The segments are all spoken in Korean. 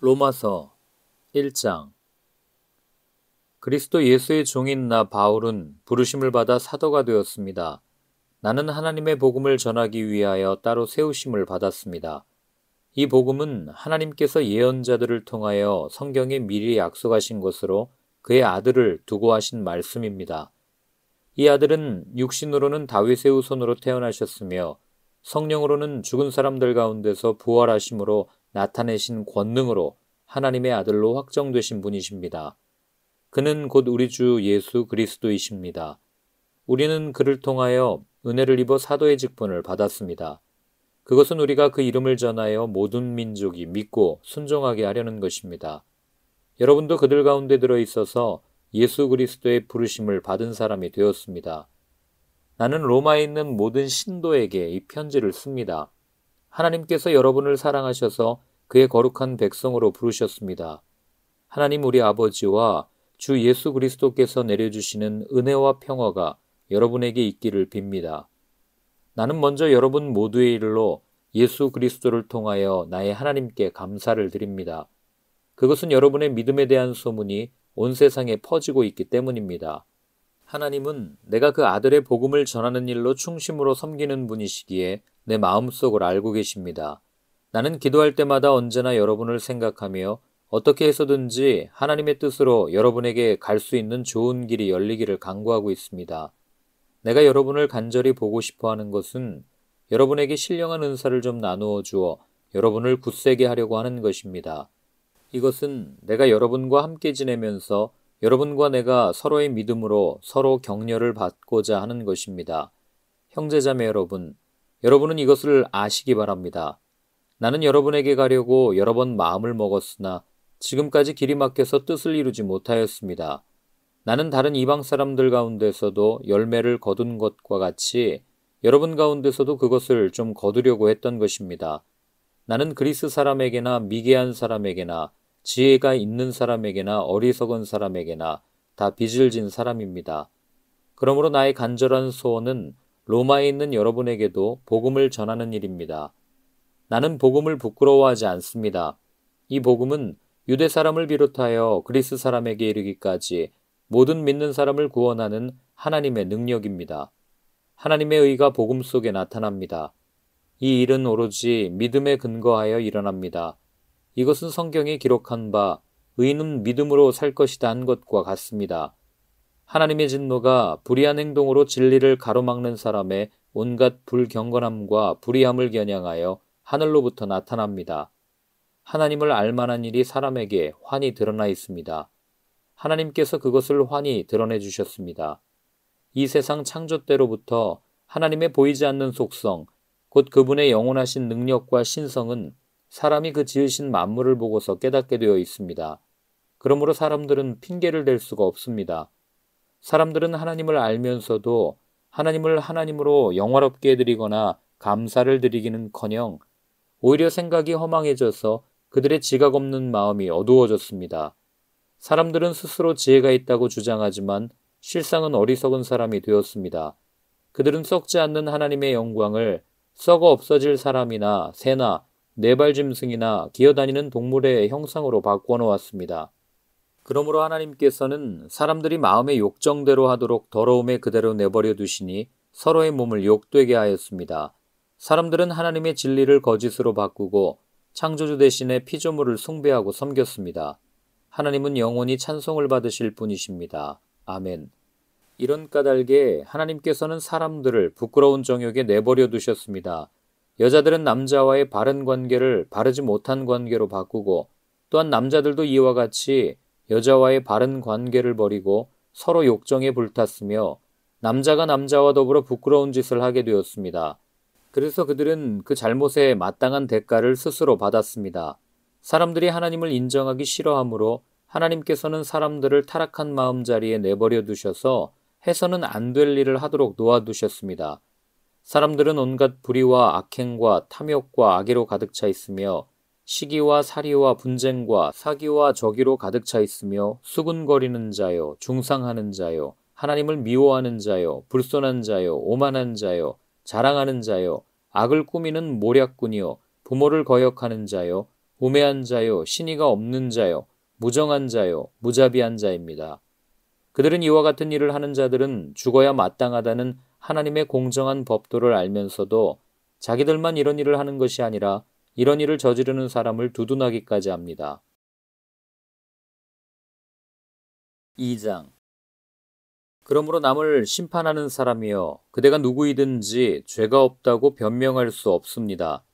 로마서 1장. 그리스도 예수의 종인 나 바울은 부르심을 받아 사도가 되었습니다. 나는 하나님의 복음을 전하기 위하여 따로 세우심을 받았습니다. 이 복음은 하나님께서 예언자들을 통하여 성경에 미리 약속하신 것으로 그의 아들을 두고 하신 말씀입니다. 이 아들은 육신으로는 다윗의 후손으로 태어나셨으며 성령으로는 죽은 사람들 가운데서 부활하심으로 나타내신 권능으로 하나님의 아들로 확정되신 분이십니다. 그는 곧 우리 주 예수 그리스도이십니다. 우리는 그를 통하여 은혜를 입어 사도의 직분을 받았습니다. 그것은 우리가 그 이름을 전하여 모든 민족이 믿고 순종하게 하려는 것입니다. 여러분도 그들 가운데 들어있어서 예수 그리스도의 부르심을 받은 사람이 되었습니다. 나는 로마에 있는 모든 신도에게 이 편지를 씁니다. 하나님께서 여러분을 사랑하셔서 그의 거룩한 백성으로 부르셨습니다. 하나님 우리 아버지와 주 예수 그리스도께서 내려주시는 은혜와 평화가 여러분에게 있기를 빕니다. 나는 먼저 여러분 모두의 일로 예수 그리스도를 통하여 나의 하나님께 감사를 드립니다. 그것은 여러분의 믿음에 대한 소문이 온 세상에 퍼지고 있기 때문입니다. 하나님은 내가 그 아들의 복음을 전하는 일로 충심으로 섬기는 분이시기에 내 마음속을 알고 계십니다. 나는 기도할 때마다 언제나 여러분을 생각하며 어떻게 해서든지 하나님의 뜻으로 여러분에게 갈 수 있는 좋은 길이 열리기를 간구하고 있습니다. 내가 여러분을 간절히 보고 싶어 하는 것은 여러분에게 신령한 은사를 좀 나누어 주어 여러분을 굳세게 하려고 하는 것입니다. 이것은 내가 여러분과 함께 지내면서 여러분과 내가 서로의 믿음으로 서로 격려를 받고자 하는 것입니다. 형제자매 여러분, 여러분은 이것을 아시기 바랍니다. 나는 여러분에게 가려고 여러 번 마음을 먹었으나 지금까지 길이 막혀서 뜻을 이루지 못하였습니다. 나는 다른 이방 사람들 가운데서도 열매를 거둔 것과 같이 여러분 가운데서도 그것을 좀 거두려고 했던 것입니다. 나는 그리스 사람에게나 미개한 사람에게나 지혜가 있는 사람에게나 어리석은 사람에게나 다 빚을 진 사람입니다. 그러므로 나의 간절한 소원은 로마에 있는 여러분에게도 복음을 전하는 일입니다. 나는 복음을 부끄러워하지 않습니다. 이 복음은 유대 사람을 비롯하여 그리스 사람에게 이르기까지 모든 믿는 사람을 구원하는 하나님의 능력입니다. 하나님의 의가 복음 속에 나타납니다. 이 일은 오로지 믿음에 근거하여 일어납니다. 이것은 성경에 기록한 바 의인은 믿음으로 살 것이다 한 것과 같습니다. 하나님의 진노가 불의한 행동으로 진리를 가로막는 사람의 온갖 불경건함과 불의함을 겨냥하여 하늘로부터 나타납니다. 하나님을 알만한 일이 사람에게 환히 드러나 있습니다. 하나님께서 그것을 환히 드러내 주셨습니다. 이 세상 창조 때로부터 하나님의 보이지 않는 속성, 곧 그분의 영원하신 능력과 신성은 사람이 그 지으신 만물을 보고서 깨닫게 되어 있습니다. 그러므로 사람들은 핑계를 댈 수가 없습니다. 사람들은 하나님을 알면서도 하나님을 하나님으로 영화롭게 드리거나 감사를 드리기는커녕 오히려 생각이 허망해져서 그들의 지각 없는 마음이 어두워졌습니다. 사람들은 스스로 지혜가 있다고 주장하지만 실상은 어리석은 사람이 되었습니다. 그들은 썩지 않는 하나님의 영광을 썩어 없어질 사람이나 새나 네발짐승이나 기어다니는 동물의 형상으로 바꾸어 놓았습니다. 그러므로 하나님께서는 사람들이 마음의 욕정대로 하도록 더러움에 그대로 내버려 두시니 서로의 몸을 욕되게 하였습니다. 사람들은 하나님의 진리를 거짓으로 바꾸고 창조주 대신에 피조물을 숭배하고 섬겼습니다. 하나님은 영원히 찬송을 받으실 분이십니다. 아멘. 이런 까닭에 하나님께서는 사람들을 부끄러운 정욕에 내버려 두셨습니다. 여자들은 남자와의 바른 관계를 바르지 못한 관계로 바꾸고 또한 남자들도 이와 같이 여자와의 바른 관계를 버리고 서로 욕정에 불탔으며 남자가 남자와 더불어 부끄러운 짓을 하게 되었습니다. 그래서 그들은 그 잘못에 마땅한 대가를 스스로 받았습니다. 사람들이 하나님을 인정하기 싫어하므로 하나님께서는 사람들을 타락한 마음자리에 내버려 두셔서 해서는 안 될 일을 하도록 놓아두셨습니다. 사람들은 온갖 불의와 악행과 탐욕과 악의로 가득 차 있으며 시기와 살이와 분쟁과 사기와 저기로 가득 차 있으며 수군거리는 자요, 중상하는 자요, 하나님을 미워하는 자요, 불손한 자요, 오만한 자요, 자랑하는 자요, 악을 꾸미는 모략꾼이요, 부모를 거역하는 자요, 우매한 자요, 신의가 없는 자요, 무정한 자요, 무자비한 자입니다. 그들은 이와 같은 일을 하는 자들은 죽어야 마땅하다는 하나님의 공정한 법도를 알면서도 자기들만 이런 일을 하는 것이 아니라 이런 일을 저지르는 사람을 두둔하기까지 합니다. 2장. 그러므로 남을 심판하는 사람이여, 그대가 누구이든지 죄가 없다고 변명할 수 없습니다.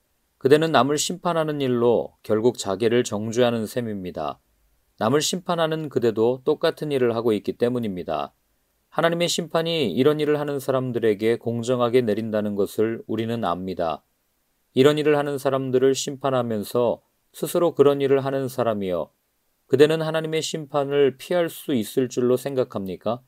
그대는 남을 심판하는 일로 결국 자기를 정죄하는 셈입니다. 남을 심판하는 그대도 똑같은 일을 하고 있기 때문입니다. 하나님의 심판이 이런 일을 하는 사람들에게 공정하게 내린다는 것을 우리는 압니다. 이런 일을 하는 사람들을 심판하면서 스스로 그런 일을 하는 사람이여, 그대는 하나님의 심판을 피할 수 있을 줄로 생각합니까?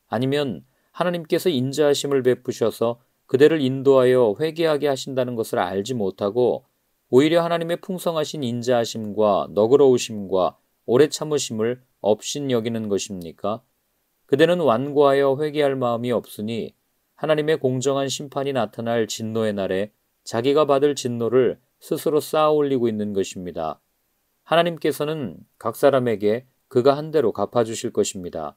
아니면 하나님께서 인자하심을 베푸셔서 그대를 인도하여 회개하게 하신다는 것을 알지 못하고 오히려 하나님의 풍성하신 인자하심과 너그러우심과 오래 참으심을 업신여기는 것입니까? 그대는 완고하여 회개할 마음이 없으니 하나님의 공정한 심판이 나타날 진노의 날에 자기가 받을 진노를 스스로 쌓아 올리고 있는 것입니다. 하나님께서는 각 사람에게 그가 한 대로 갚아주실 것입니다.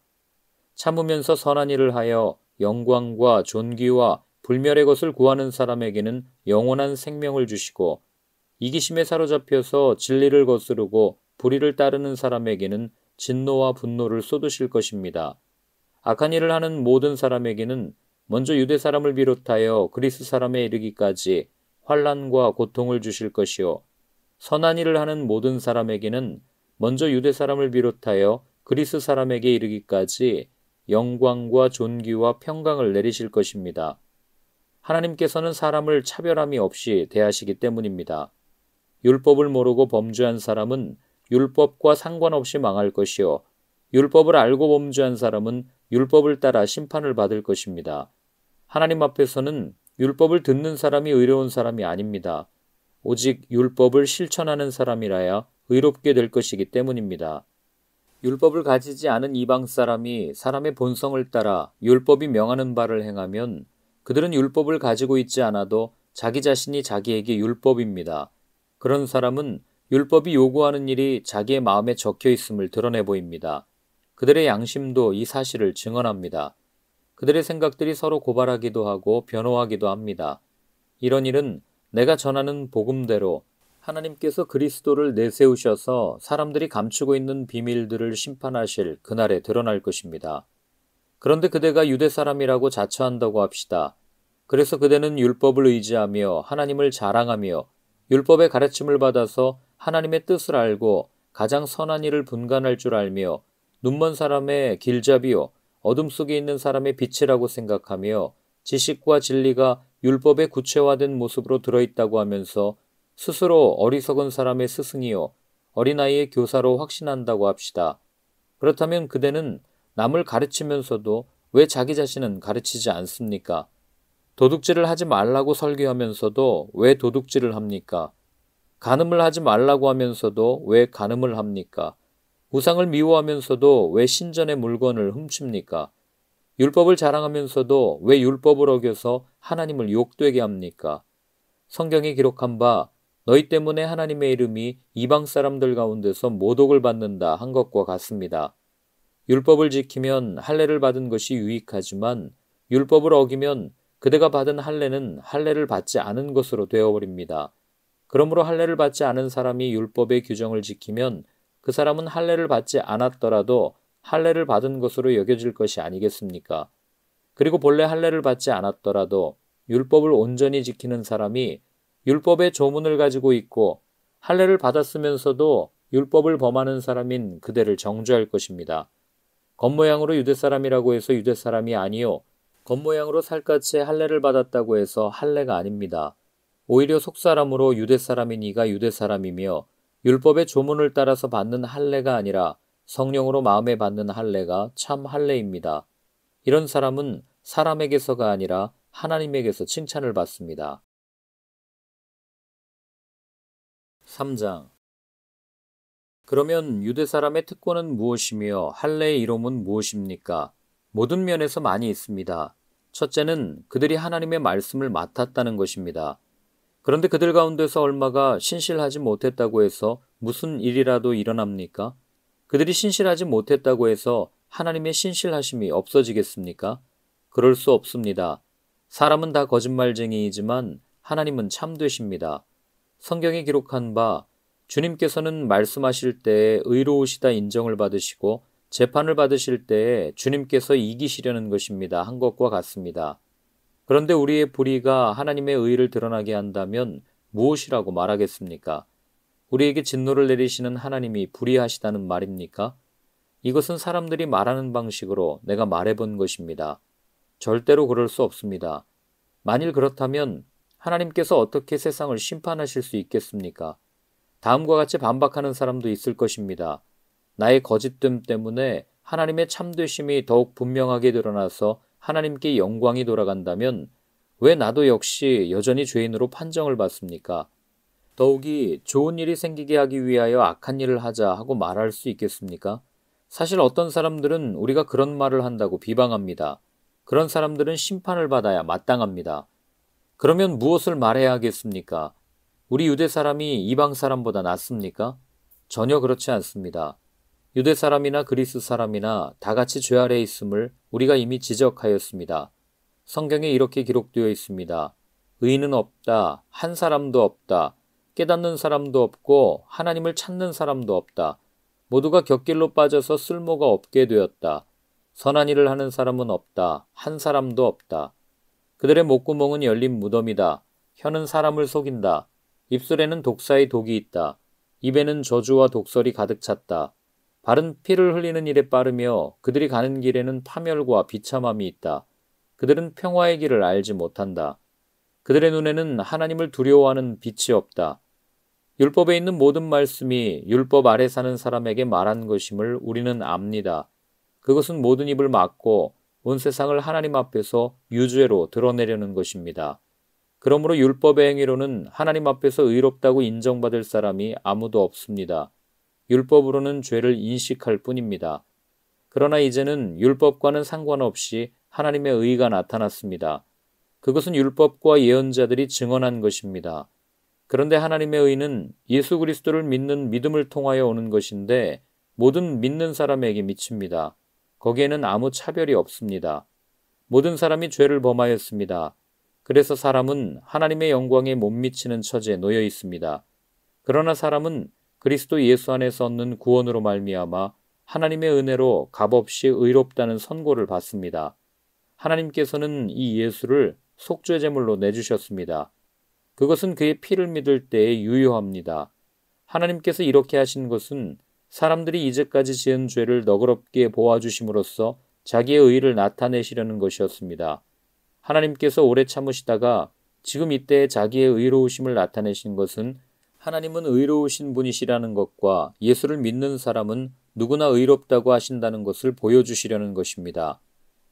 참으면서 선한 일을 하여 영광과 존귀와 불멸의 것을 구하는 사람에게는 영원한 생명을 주시고, 이기심에 사로잡혀서 진리를 거스르고 불의를 따르는 사람에게는 진노와 분노를 쏟으실 것입니다. 악한 일을 하는 모든 사람에게는 먼저 유대 사람을 비롯하여 그리스 사람에 이르기까지 환난과 고통을 주실 것이요, 선한 일을 하는 모든 사람에게는 먼저 유대 사람을 비롯하여 그리스 사람에게 이르기까지 영광과 존귀와 평강을 내리실 것입니다. 하나님께서는 사람을 차별함이 없이 대하시기 때문입니다. 율법을 모르고 범죄한 사람은 율법과 상관없이 망할 것이요, 율법을 알고 범죄한 사람은 율법을 따라 심판을 받을 것입니다. 하나님 앞에서는 율법을 듣는 사람이 의로운 사람이 아닙니다. 오직 율법을 실천하는 사람이라야 의롭게 될 것이기 때문입니다. 율법을 가지지 않은 이방 사람이 사람의 본성을 따라 율법이 명하는 바를 행하면 그들은 율법을 가지고 있지 않아도 자기 자신이 자기에게 율법입니다. 그런 사람은 율법이 요구하는 일이 자기의 마음에 적혀 있음을 드러내 보입니다. 그들의 양심도 이 사실을 증언합니다. 그들의 생각들이 서로 고발하기도 하고 변호하기도 합니다. 이런 일은 내가 전하는 복음대로 하나님께서 그리스도를 내세우셔서 사람들이 감추고 있는 비밀들을 심판하실 그날에 드러날 것입니다. 그런데 그대가 유대 사람이라고 자처한다고 합시다. 그래서 그대는 율법을 의지하며 하나님을 자랑하며 율법의 가르침을 받아서 하나님의 뜻을 알고 가장 선한 일을 분간할 줄 알며 눈먼 사람의 길잡이요, 어둠 속에 있는 사람의 빛이라고 생각하며 지식과 진리가 율법의 구체화된 모습으로 들어있다고 하면서 스스로 어리석은 사람의 스승이요, 어린아이의 교사로 확신한다고 합시다. 그렇다면 그대는 남을 가르치면서도 왜 자기 자신은 가르치지 않습니까? 도둑질을 하지 말라고 설교하면서도 왜 도둑질을 합니까? 간음을 하지 말라고 하면서도 왜 간음을 합니까? 우상을 미워하면서도 왜 신전의 물건을 훔칩니까? 율법을 자랑하면서도 왜 율법을 어겨서 하나님을 욕되게 합니까? 성경에 기록한 바 너희 때문에 하나님의 이름이 이방 사람들 가운데서 모독을 받는다 한 것과 같습니다. 율법을 지키면 할례를 받은 것이 유익하지만 율법을 어기면 그대가 받은 할례는 할례를 받지 않은 것으로 되어버립니다. 그러므로 할례를 받지 않은 사람이 율법의 규정을 지키면 그 사람은 할례를 받지 않았더라도 할례를 받은 것으로 여겨질 것이 아니겠습니까? 그리고 본래 할례를 받지 않았더라도 율법을 온전히 지키는 사람이 율법의 조문을 가지고 있고 할례를 받았으면서도 율법을 범하는 사람인 그대를 정죄할 것입니다. 겉모양으로 유대 사람이라고 해서 유대 사람이 아니요, 겉모양으로 살갗에 할례를 받았다고 해서 할례가 아닙니다. 오히려 속사람으로 유대 사람이니가 유대 사람이며 율법의 조문을 따라서 받는 할례가 아니라 성령으로 마음에 받는 할례가 참 할례입니다. 이런 사람은 사람에게서가 아니라 하나님에게서 칭찬을 받습니다. 3장. 그러면 유대 사람의 특권은 무엇이며 할례의 이름은 무엇입니까? 모든 면에서 많이 있습니다. 첫째는 그들이 하나님의 말씀을 맡았다는 것입니다. 그런데 그들 가운데서 얼마가 신실하지 못했다고 해서 무슨 일이라도 일어납니까? 그들이 신실하지 못했다고 해서 하나님의 신실하심이 없어지겠습니까? 그럴 수 없습니다. 사람은 다 거짓말쟁이이지만 하나님은 참되십니다. 성경에 기록한 바 주님께서는 말씀하실 때에 의로우시다 인정을 받으시고 재판을 받으실 때에 주님께서 이기시려는 것입니다. 한 것과 같습니다. 그런데 우리의 불의가 하나님의 의를 드러나게 한다면 무엇이라고 말하겠습니까? 우리에게 진노를 내리시는 하나님이 불의하시다는 말입니까? 이것은 사람들이 말하는 방식으로 내가 말해본 것입니다. 절대로 그럴 수 없습니다. 만일 그렇다면 하나님께서 어떻게 세상을 심판하실 수 있겠습니까? 다음과 같이 반박하는 사람도 있을 것입니다. 나의 거짓됨 때문에 하나님의 참되심이 더욱 분명하게 드러나서 하나님께 영광이 돌아간다면 왜 나도 역시 여전히 죄인으로 판정을 받습니까? 더욱이 좋은 일이 생기게 하기 위하여 악한 일을 하자 하고 말할 수 있겠습니까? 사실 어떤 사람들은 우리가 그런 말을 한다고 비방합니다. 그런 사람들은 심판을 받아야 마땅합니다. 그러면 무엇을 말해야 하겠습니까? 우리 유대 사람이 이방 사람보다 낫습니까? 전혀 그렇지 않습니다. 유대 사람이나 그리스 사람이나 다 같이 죄 아래 있음을 우리가 이미 지적하였습니다. 성경에 이렇게 기록되어 있습니다. 의인은 없다. 한 사람도 없다. 깨닫는 사람도 없고 하나님을 찾는 사람도 없다. 모두가 곁길로 빠져서 쓸모가 없게 되었다. 선한 일을 하는 사람은 없다. 한 사람도 없다. 그들의 목구멍은 열린 무덤이다. 혀는 사람을 속인다. 입술에는 독사의 독이 있다. 입에는 저주와 독설이 가득 찼다. 발은 피를 흘리는 일에 빠르며 그들이 가는 길에는 파멸과 비참함이 있다. 그들은 평화의 길을 알지 못한다. 그들의 눈에는 하나님을 두려워하는 빛이 없다. 율법에 있는 모든 말씀이 율법 아래 사는 사람에게 말한 것임을 우리는 압니다. 그것은 모든 입을 막고 온 세상을 하나님 앞에서 유죄로 드러내려는 것입니다. 그러므로 율법의 행위로는 하나님 앞에서 의롭다고 인정받을 사람이 아무도 없습니다. 율법으로는 죄를 인식할 뿐입니다. 그러나 이제는 율법과는 상관없이 하나님의 의가 나타났습니다. 그것은 율법과 예언자들이 증언한 것입니다. 그런데 하나님의 의는 예수 그리스도를 믿는 믿음을 통하여 오는 것인데 모든 믿는 사람에게 미칩니다. 거기에는 아무 차별이 없습니다. 모든 사람이 죄를 범하였습니다. 그래서 사람은 하나님의 영광에 못 미치는 처지에 놓여 있습니다. 그러나 사람은 그리스도 예수 안에서 얻는 구원으로 말미암아 하나님의 은혜로 값없이 의롭다는 선고를 받습니다. 하나님께서는 이 예수를 속죄 제물로 내주셨습니다. 그것은 그의 피를 믿을 때에 유효합니다. 하나님께서 이렇게 하신 것은 사람들이 이제까지 지은 죄를 너그럽게 보아주심으로써 자기의 의를 나타내시려는 것이었습니다. 하나님께서 오래 참으시다가 지금 이때에 자기의 의로우심을 나타내신 것은 하나님은 의로우신 분이시라는 것과 예수를 믿는 사람은 누구나 의롭다고 하신다는 것을 보여주시려는 것입니다.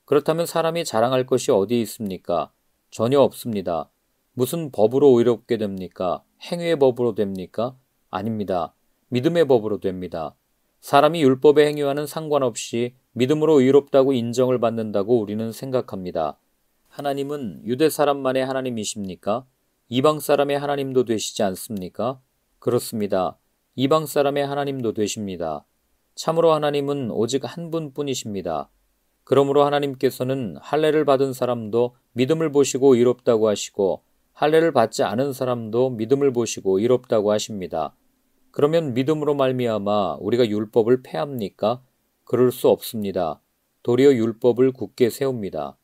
그렇다면 사람이 자랑할 것이 어디 있습니까? 전혀 없습니다. 무슨 법으로 의롭게 됩니까? 행위의 법으로 됩니까? 아닙니다. 믿음의 법으로 됩니다. 사람이 율법의 행위와는 상관없이 믿음으로 의롭다고 인정을 받는다고 우리는 생각합니다. 하나님은 유대 사람만의 하나님이십니까? 이방 사람의 하나님도 되시지 않습니까? 그렇습니다. 이방 사람의 하나님도 되십니다. 참으로 하나님은 오직 한 분뿐이십니다. 그러므로 하나님께서는 할례를 받은 사람도 믿음을 보시고 의롭다고 하시고 할례를 받지 않은 사람도 믿음을 보시고 의롭다고 하십니다. 그러면 믿음으로 말미암아 우리가 율법을 폐합니까? 그럴 수 없습니다. 도리어 율법을 굳게 세웁니다.